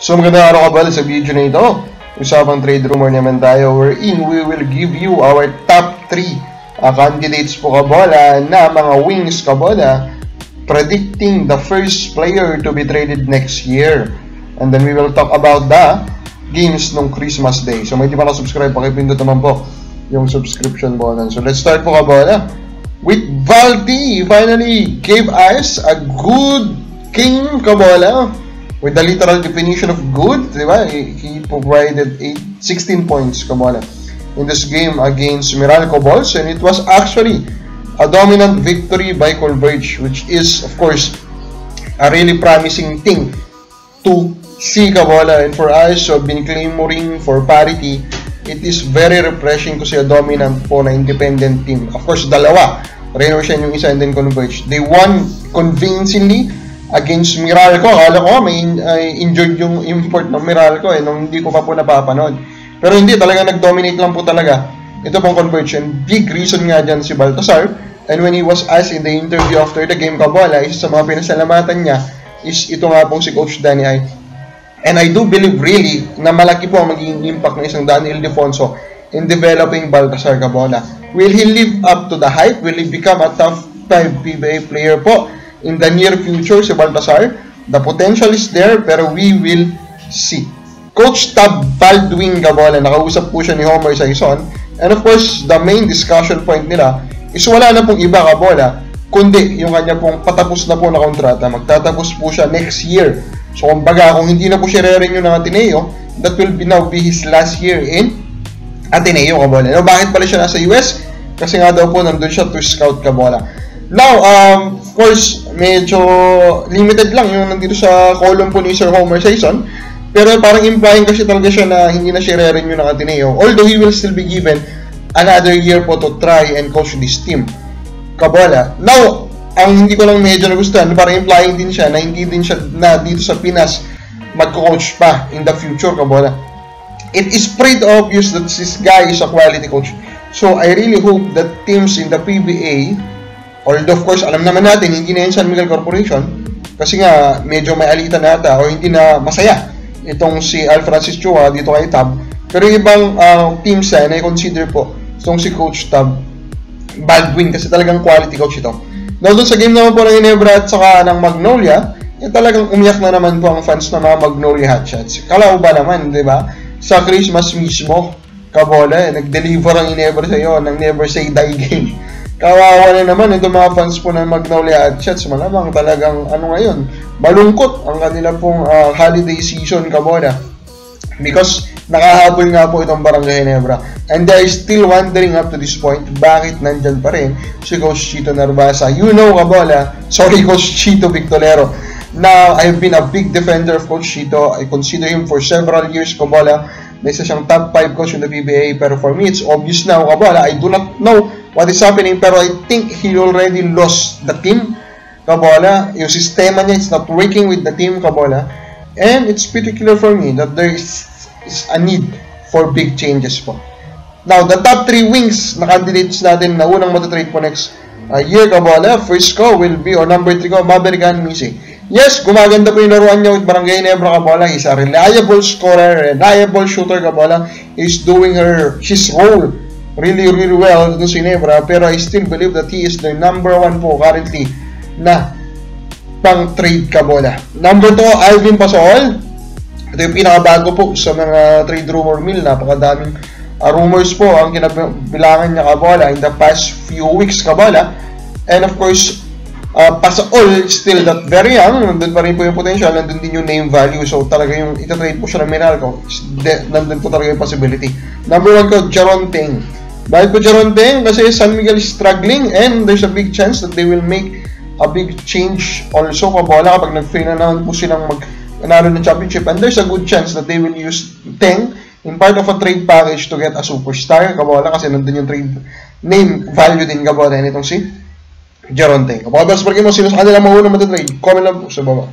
So magandang araw kabala sa video na ito. Usapang trade rumor naman tayo wherein we will give you our top 3 candidates po kabala na mga wings kabala predicting the first player to be traded next year. And then we will talk about the games nung Christmas Day. So may di pa na-subscribe, pakipindot naman po yung subscription button. So let's start po kabala with Valti. Finally gave us a good king kabala. With the literal definition of good, diba? He provided 16 points kabala in this game against Meralco Bulls, and it was actually a dominant victory by Converge, which is of course a really promising thing to see kabala. And for us who have been clamoring for parity, it is very refreshing to see a dominant po na independent team. Of course, dalawa. Renovation yung isa and then Converge. They won convincingly against Meralco. Akala ko may injured yung import ng Meralco nung hindi ko pa po napapanood. Pero hindi, talaga nag-dominate lang po talaga ito pong Conversion. Big reason nga dyan si Baltasar. And when he was asked in the interview after the game kabala, isa sa mga pinasalamatan niya is ito nga pong si Coach Danny Ay. And I do believe really na malaki po ang magiging impact ng isang Daniel Defonso in developing Baltasar kabala. Will he live up to the hype? Will he become a top 5 PBA player po in the near future si Baltasar? The potential is there, pero we will see. Coach Tab Baldwin kabala, nakausap po siya ni Homer Saison, and of course the main discussion point nila is wala na pong iba kabala kundi yung kanya pong patapos na po na kontrata. Magtatapos po siya next year. So kumbaga kung hindi na po siya re-renew ng Ateneo, that will now be his last year in Ateneo kabala. Now bakit pala siya nasa US? Kasi nga daw po nandun siya to scout kabala. Now, of course, medyo limited lang yung nandito sa column po ni Sir Homer Saison. Pero parang implying kasi talaga siya na hindi na siya re-renew ng Ateneo. Although he will still be given another year po to try and coach this team kabala. Now, ang hindi ko lang medyo nagustuhan, parang implying din siya na hindi din siya na dito sa Pinas magko-coach pa in the future kabala. It is pretty obvious that this guy is a quality coach. So, I really hope that teams in the PBA, although of course alam naman natin hindi na yun San Miguel Corporation kasi nga medyo may alitan nata o hindi na masaya itong si Al Francis Chua dito kay Tab, pero ibang teams na i-consider po itong si Coach Tab Baldwin kasi talagang quality coach ito. Now doon sa game naman po ng Ginebra at saka ng Magnolia, talagang umiyak na naman po ang fans ng mga Magnolia Hotshots. Kalaw ba naman, di ba? Sa Christmas mismo kabola, nag-deliver ang Ginebra sa iyo ng Never Say Die game. Kawawa na naman itong mga fans po ng Magnolia Hotshots. Malamang talagang ngayon, malungkot ang kanila pong holiday season kabola. Because nakahabol nga po itong Barangay Ginebra. And they are still wondering up to this point, bakit nandyan pa rin si Coach Chito Narvasa. You know kabola, sorry Coach Chito Victolero. Now, I've been a big defender of Coach Chito. I consider him for several years kabola. May isa siyang top 5 coach in the PBA. Pero for me, it's obvious now kabola. I do not know what is happening, pero I think he already lost the team kabola. Yung sistema niya is not working with the team kabola. And it's pretty clear for me that there is a need for big changes po. Now, the top 3 wings na candidates natin na unang matatrade po next year kabola. First ko will be, or number 3 ko, Maverican Misi. Yes, gumaganda po yung laruan niya with Barangay Ginebra kabola. He's a reliable scorer, reliable shooter kabola. He's doing his role really well dun sa Ginebra, pero I still believe that he is the number 1 po currently na pang trade kabola. Number 2, Alvin Pasol. Ito yung pinakabago po sa mga trade rumor mill. Napakadaming rumors po ang kinabilangan niya kabola in the past few weeks kabola. And of course, Pasol still that very young. Nandun pa rin po yung potential, nandun din yung name value. So talaga yung itatrade po siya ng Meralco, nandun po talaga yung possibility. Number 1 ko, Jaron Teng. Bakit po Jaron Teng? Kasi San Miguel is struggling and there's a big chance that they will make a big change also kabola kapag nag-fail na naman po silang manalo ng championship, and there's a good chance that they will use Teng in part of a trade package to get a superstar kabola kasi nandun yung trade name value din kabola nitong si Jaron Teng. Kapag mas mo sino sa kanila mauna matatrade, comment lang po sa baba.